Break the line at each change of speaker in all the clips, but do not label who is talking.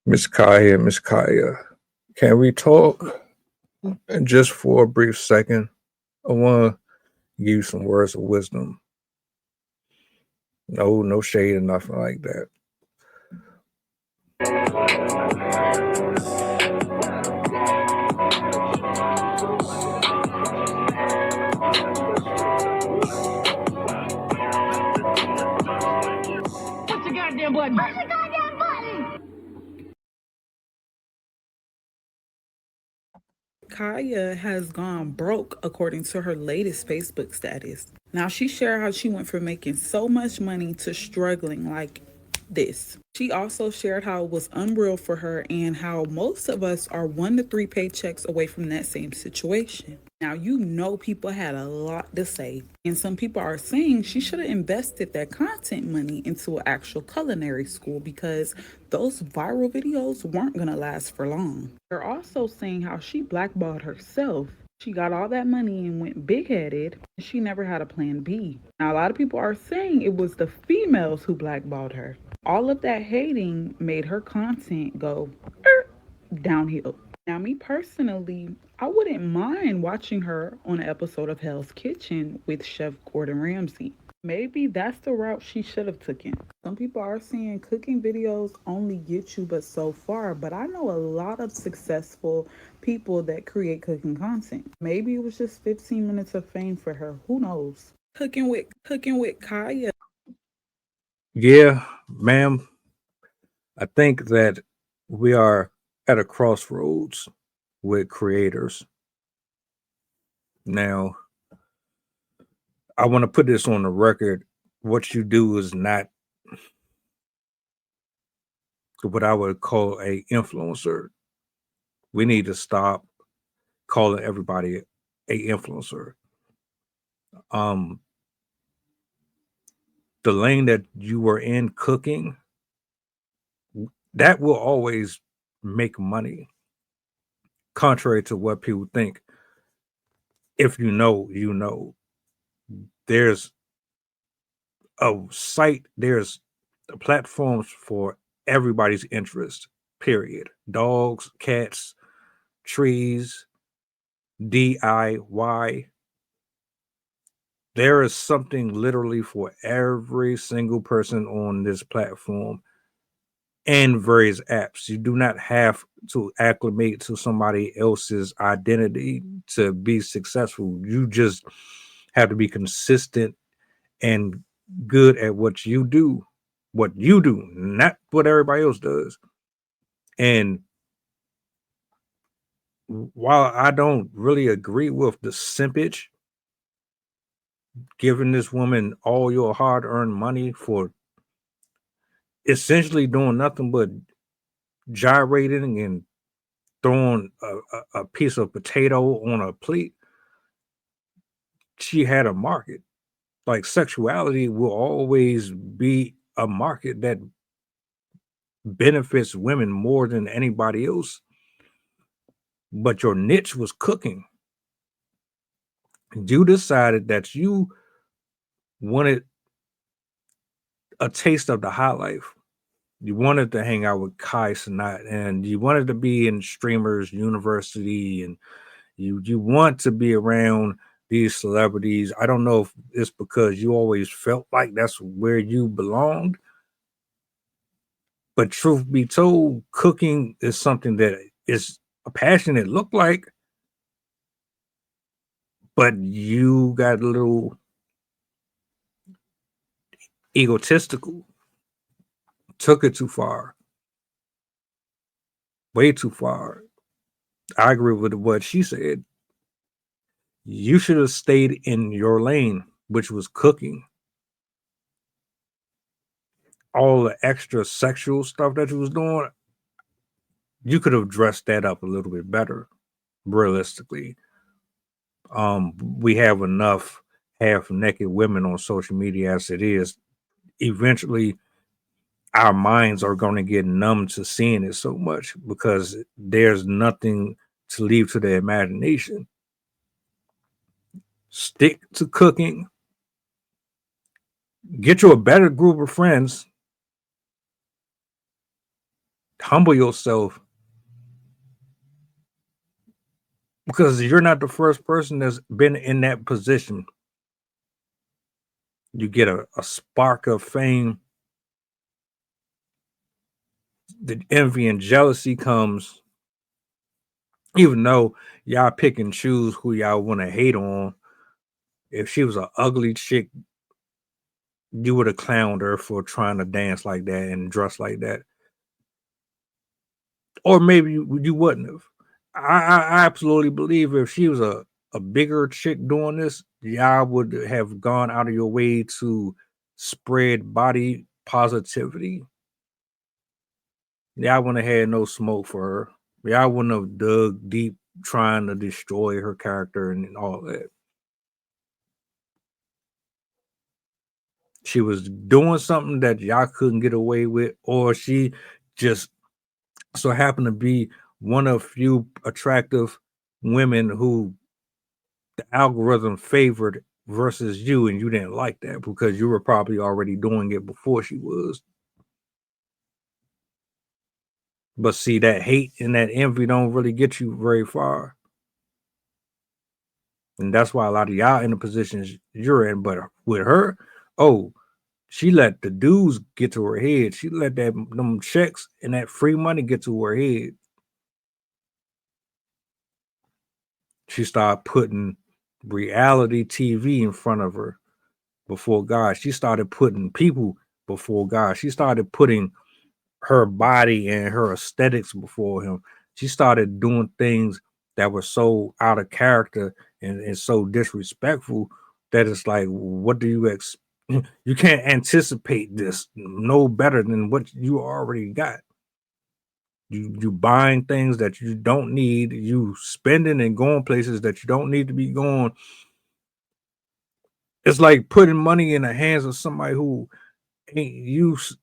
Miss Kaya, can we talk? And just for a brief second, I want to give you some words of wisdom. No shade or nothing like that.
Push the goddamn button. Push the goddamn button.
Kaya has gone broke according to her latest Facebook status. Now, she shared how she went from making so much money to struggling like this. She also shared how it was unreal for her and how most of us are 1 to 3 paychecks away from that same situation. Now, you know, people had a lot to say, and some people are saying she should have invested that content money into an actual culinary school because those viral videos weren't going to last for long. They're also saying how she blackballed herself. She got all that money and went big headed. She never had a plan B. Now, a lot of people are saying it was the females who blackballed her. All of that hating made her content go downhill. Now, me personally, I wouldn't mind watching her on an episode of Hell's Kitchen with Chef Gordon Ramsay. Maybe that's the route she should have taken. Some people are saying cooking videos only get you but so far, but I know a lot of successful people that create cooking content. Maybe it was just 15 minutes of fame for her. Who knows? Cooking with Kaya.
Yeah, ma'am, I think that we are at a crossroads with creators. Now, I want to put this on the record. What you do is not what I would call a influencer. We need to stop calling everybody a influencer. Um, the lane that you were in cooking, that will always make money, contrary to what people think. If you know, you know. There's a site, there's platforms for everybody's interest, period. Dogs, cats, trees, DIY. There is something literally for every single person on this platform and various apps. You do not have to acclimate to somebody else's identity to be successful. You just have to be consistent and good at what you do, not what everybody else does. And while I don't really agree with the simpage, giving this woman all your hard earned money for essentially doing nothing but gyrating and throwing a piece of potato on a plate, she had a market. Like sexuality will always be a market that benefits women more than anybody else. But your niche was cooking. You decided that you wanted a taste of the high life. You wanted to hang out with Kai Sinat and you wanted to be in streamers university and you want to be around these celebrities. I don't know if it's because you always felt like that's where you belonged. But truth be told, cooking is something that is a passion it looked like, but you got a little egotistical, took it too far, way too far. I agree with what she said. You should have stayed in your lane, which was cooking. All the extra sexual stuff that you was doing, you could have dressed that up a little bit better, realistically. We have enough half naked women on social media as it is. Eventually, our minds are going to get numb to seeing it so much because there's nothing to leave to the imagination. Stick to cooking, get you a better group of friends, Humble yourself, because you're not the first person that's been in that position. You get a spark of fame, the envy and jealousy comes, even though y'all pick and choose who y'all want to hate on. If she was an ugly chick, you would have clowned her for trying to dance like that and dress like that. Or maybe you wouldn't have. I absolutely believe if she was a bigger chick doing this, y'all would have gone out of your way to spread body positivity. Y'all wouldn't have had no smoke for her. Y'all wouldn't have dug deep trying to destroy her character and all that. She was doing something that y'all couldn't get away with, or she just so happened to be one of few attractive women who the algorithm favored versus you, and you didn't like that because you were probably already doing it before she was. But see, that hate and that envy don't really get you very far. And that's why a lot of y'all in the positions you're in. But with her, oh, she let the dudes get to her head. She let them checks and that free money get to her head. She started putting reality TV in front of her before God. She started putting people before God. She started putting her body and her aesthetics before him. She started doing things that were so out of character and so disrespectful that it's like, what do you you can't anticipate this no better than what you already got. You buying things that you don't need, you spending and going places that you don't need to be going. It's like putting money in the hands of somebody who ain't used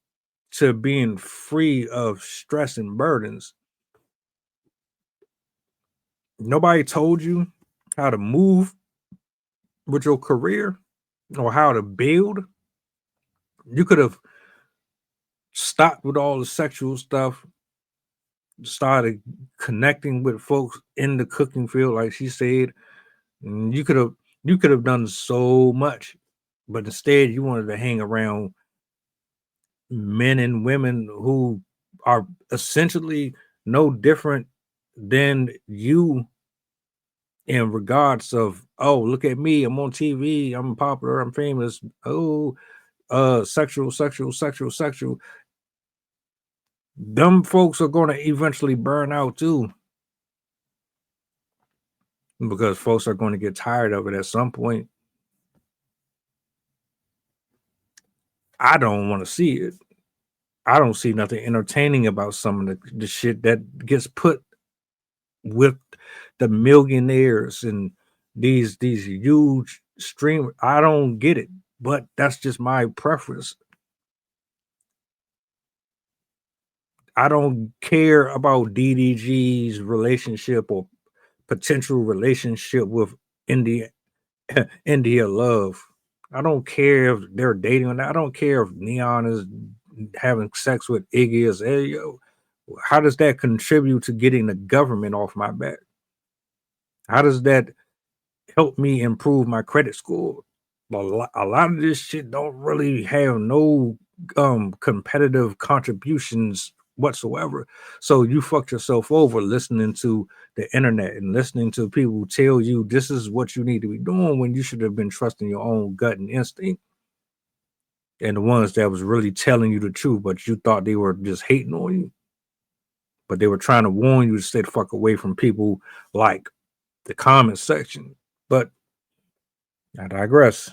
to being free of stress and burdens. Nobody told you how to move with your career or how to build. You could have stopped with all the sexual stuff, started connecting with folks in the cooking field, like she said. And you could have done so much, but instead you wanted to hang around men and women who are essentially no different than you in regards of, oh, look at me, I'm on TV, I'm popular, I'm famous. Oh, sexual. Them folks are going to eventually burn out too, because folks are going to get tired of it at some point. I don't want to see it. I don't see nothing entertaining about some of the shit that gets put with the millionaires and these huge streamers. I don't get it, but that's just my preference. I don't care about DDG's relationship or potential relationship with India India Love. I don't care if they're dating or not. I don't care if Neon is having sex with Iggy Azalea. How does that contribute to getting the government off my back? How does that help me improve my credit score? A lot of this shit don't really have no competitive contributions whatsoever. So you fucked yourself over listening to the internet and listening to people tell you this is what you need to be doing when you should have been trusting your own gut and instinct. And the ones that was really telling you the truth, but you thought they were just hating on you. But they were trying to warn you to stay the fuck away from people like the comment section. But I digress.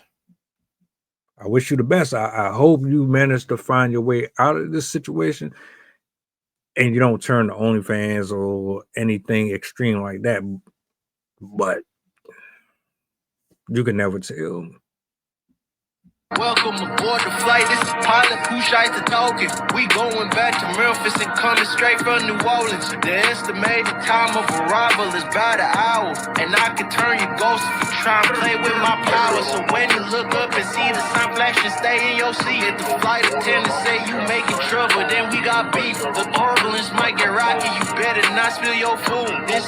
I wish you the best. I hope you manage to find your way out of this situation and you don't turn to OnlyFans or anything extreme like that. But you can never tell.
Welcome aboard the flight. This is pilot Pusha talking. We going back to Memphis and coming straight from New Orleans. The estimated time of arrival is about an hour, and I can turn you ghost if you try and play with my power. So when you look up and see the sun flashing, stay in your seat. If the flight attendant say you making trouble, then we got beef. The turbulence might might get rocky, you better not spill your food. This